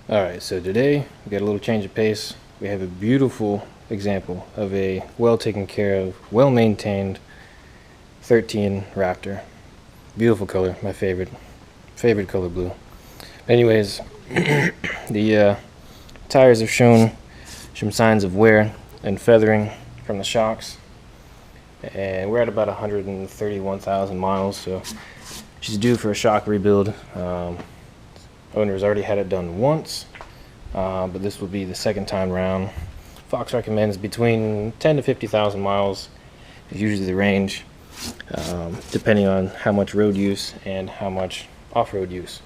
Alright, so today we got a little change of pace. We have a beautiful example of a well taken care of, well maintained 13 Raptor. Beautiful color, my favorite color blue. Anyways, the tires have shown some signs of wear and feathering from the shocks, and we're at about 131,000 miles, so she's due for a shock rebuild. Owner's already had it done once, but this will be the second time round. Fox recommends between 10 to 50,000 miles is usually the range, depending on how much road use and how much off-road use.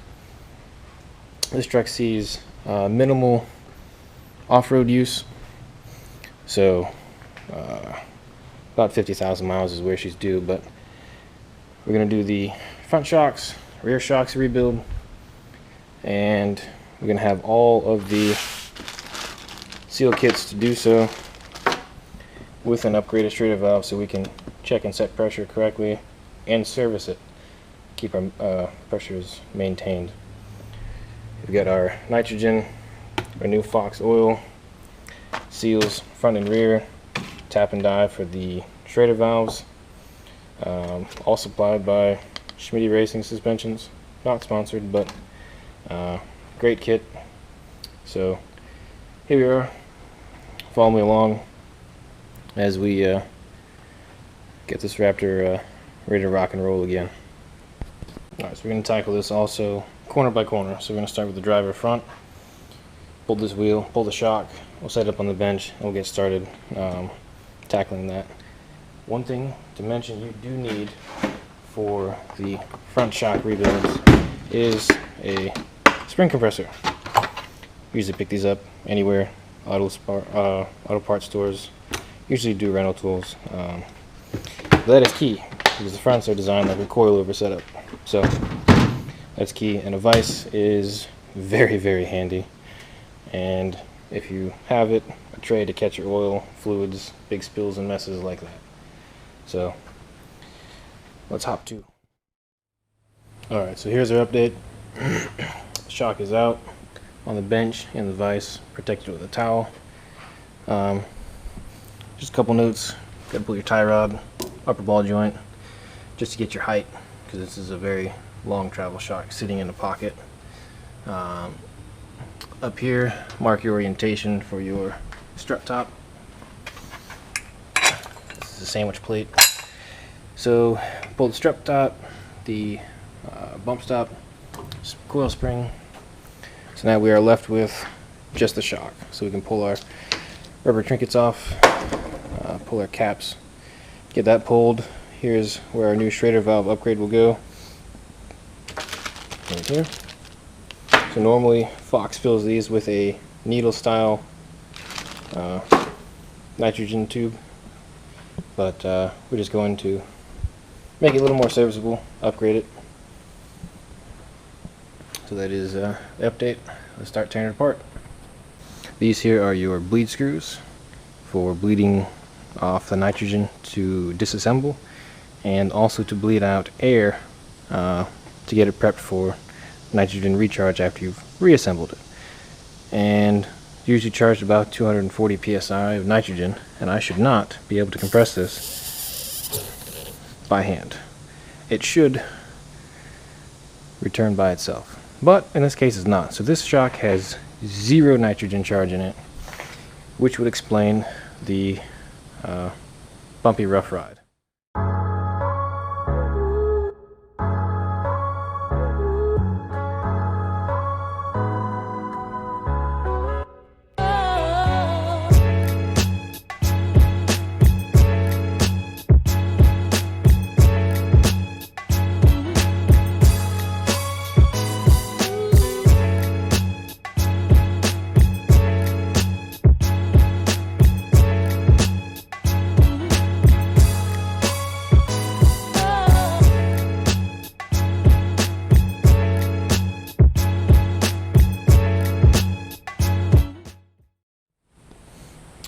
This truck sees minimal off-road use, so about 50,000 miles is where she's due, but we're going to do the front shocks, rear shocks rebuild, and we're going to have all of the seal kits to do so with an upgraded Schrader valve, so we can check and set pressure correctly and service it, keep our pressures maintained. We've got our nitrogen, our new Fox oil, seals front and rear, tap and die for the Schrader valves, all supplied by Schmitty Racing Suspensions. Not sponsored, but great kit. So here we are. Follow me along as we get this Raptor ready to rock and roll again. Alright, so we're going to tackle this also corner by corner. So we're going to start with the driver front. Pull this wheel, pull the shock. We'll set it up on the bench and we'll get started tackling that. One thing to mention you do need for the front shock rebuilds is a spring compressor. Usually pick these up anywhere, auto parts stores, usually do rental tools. But that is key because the fronts are designed like a coilover setup, so that's key. And a vise is very handy, and if you have it, a tray to catch your oil, fluids, big spills and messes like that. So let's hop to. Alright, so here's our update. Shock is out on the bench and the vise, protected with a towel. Just a couple notes. Gotta pull your tie rod, upper ball joint, just to get your height, because this is a very long travel shock sitting in a pocket. Up here, mark your orientation for your strut top. This is a sandwich plate. So pull the strut top, the bump stop, coil spring. So now we are left with just the shock. So we can pull our rubber trinkets off, pull our caps, get that pulled. Here's where our new Schrader valve upgrade will go. Right here. So normally Fox fills these with a needle style nitrogen tube, but we're just going to make it a little more serviceable, upgrade it. So that is the update. Let's start tearing it apart. These here are your bleed screws for bleeding off the nitrogen to disassemble, and also to bleed out air to get it prepped for nitrogen recharge after you've reassembled it. And usually charged about 240 psi of nitrogen, and I should not be able to compress this by hand. It should return by itself, but in this case it's not. So this shock has 0 nitrogen charge in it, which would explain the bumpy rough ride.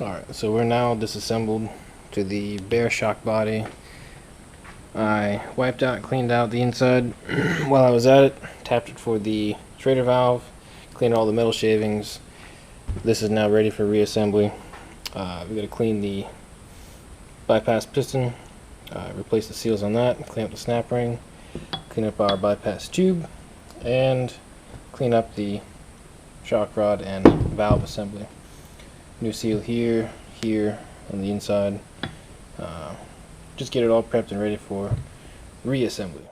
Alright, so we're now disassembled to the bare shock body. I wiped out, cleaned out the inside while I was at it, tapped it for the Schrader valve, clean all the metal shavings. This is now ready for reassembly. We got to clean the bypass piston, replace the seals on that, clean up the snap ring, clean up our bypass tube, and clean up the shock rod and valve assembly. New seal here, here on the inside. Just get it all prepped and ready for reassembly.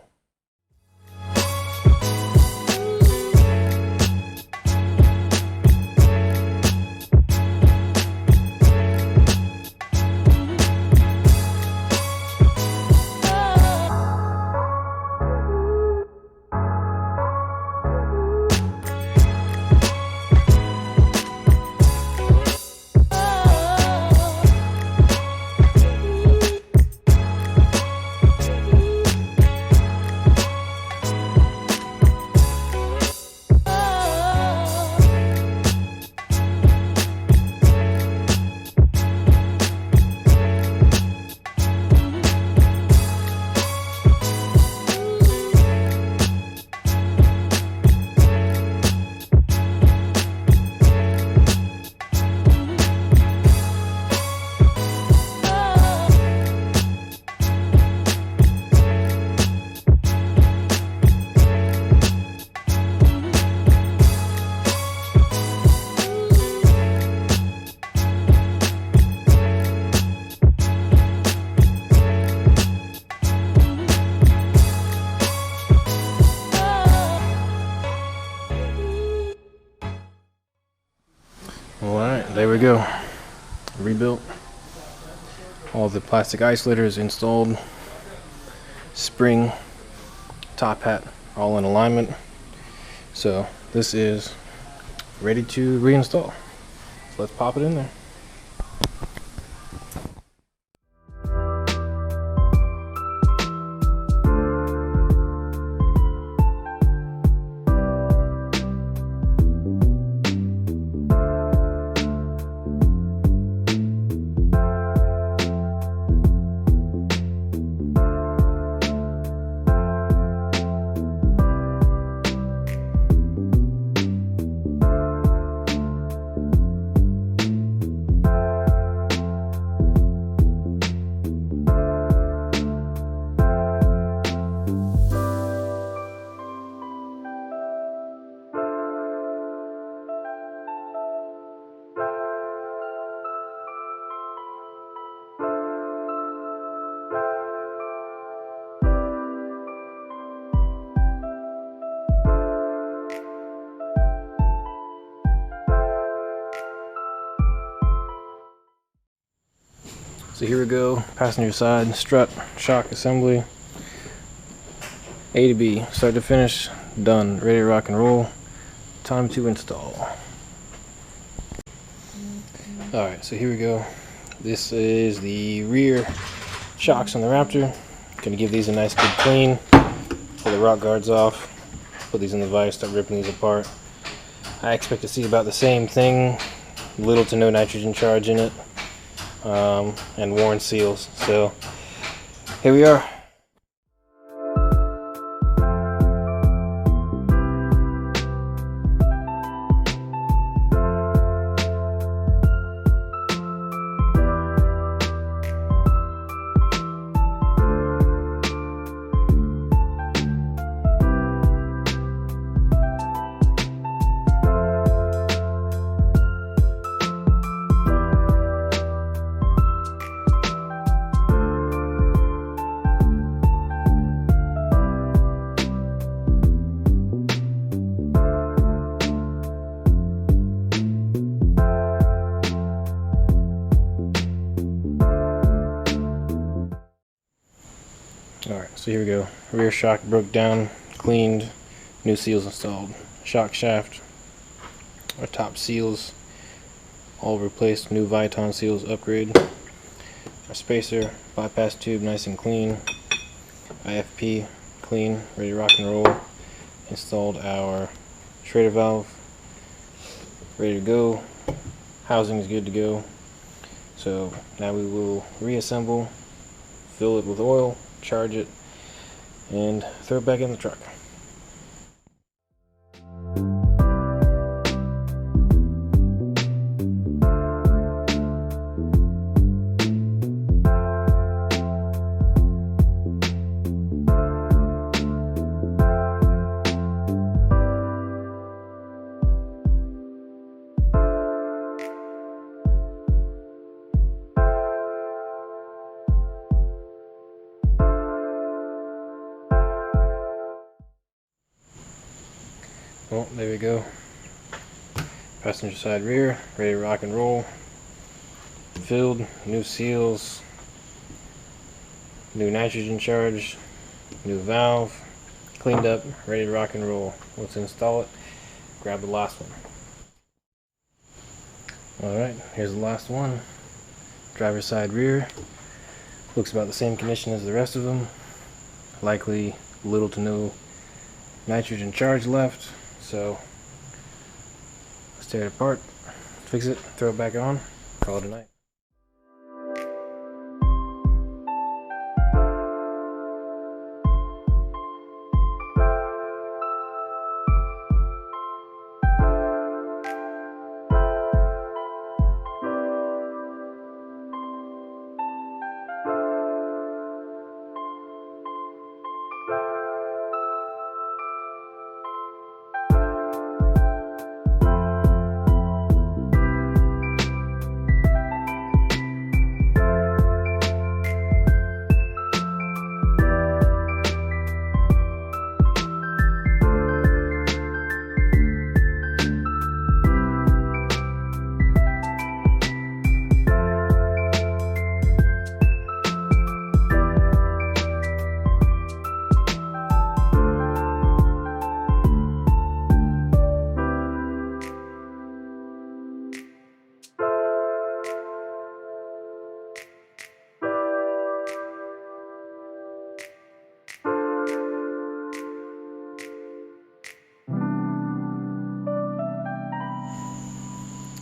Alright, there we go. Rebuilt. All the plastic isolators installed. Spring, top hat, all in alignment. So this is ready to reinstall. So let's pop it in there. So here we go, passenger side, strut, shock assembly, A to B, start to finish, done, ready to rock and roll, time to install. Alright, so here we go. This is the rear shocks on the Raptor. Gonna give these a nice good clean, pull the rock guards off, put these in the vise, start ripping these apart. I expect to see about the same thing, little to no nitrogen charge in it. And worn seals. So here we are. Alright, so here we go. Rear shock broke down, cleaned, new seals installed. Shock shaft, our top seals all replaced, new Viton seals upgrade. Our spacer, bypass tube nice and clean. IFP clean, ready to rock and roll. Installed our Schrader valve, ready to go. Housing is good to go. So now we will reassemble, fill it with oil, charge it, and throw it back in the truck. there we go. Passenger side rear, ready to rock and roll. Filled, new seals, new nitrogen charge, new valve, cleaned up, ready to rock and roll. Let's install it. Grab the last one. Alright, here's the last one. Driver's side rear. Looks about the same condition as the rest of them. Likely little to no nitrogen charge left, so let's tear it apart, fix it, throw it back on, call it a night.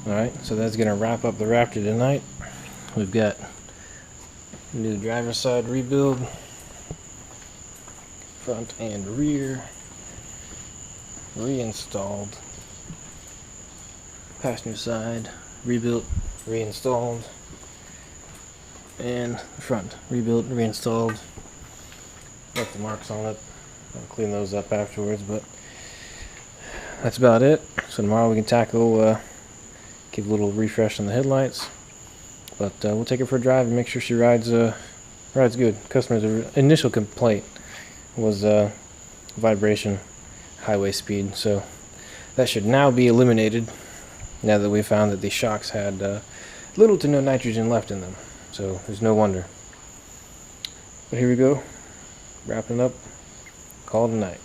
Alright, so that's going to wrap up the Raptor tonight. We've got new driver's side rebuild, front and rear, reinstalled, passenger side rebuilt, reinstalled, and the front rebuilt, reinstalled. Left the marks on it. I'll clean those up afterwards, but that's about it. So tomorrow we can tackle give a little refresh on the headlights, but we'll take her for a drive and make sure she rides good. Customer's initial complaint was vibration, highway speed, so that should now be eliminated now that we found that the shocks had little to no nitrogen left in them, so there's no wonder. But here we go, wrapping up, call it a night.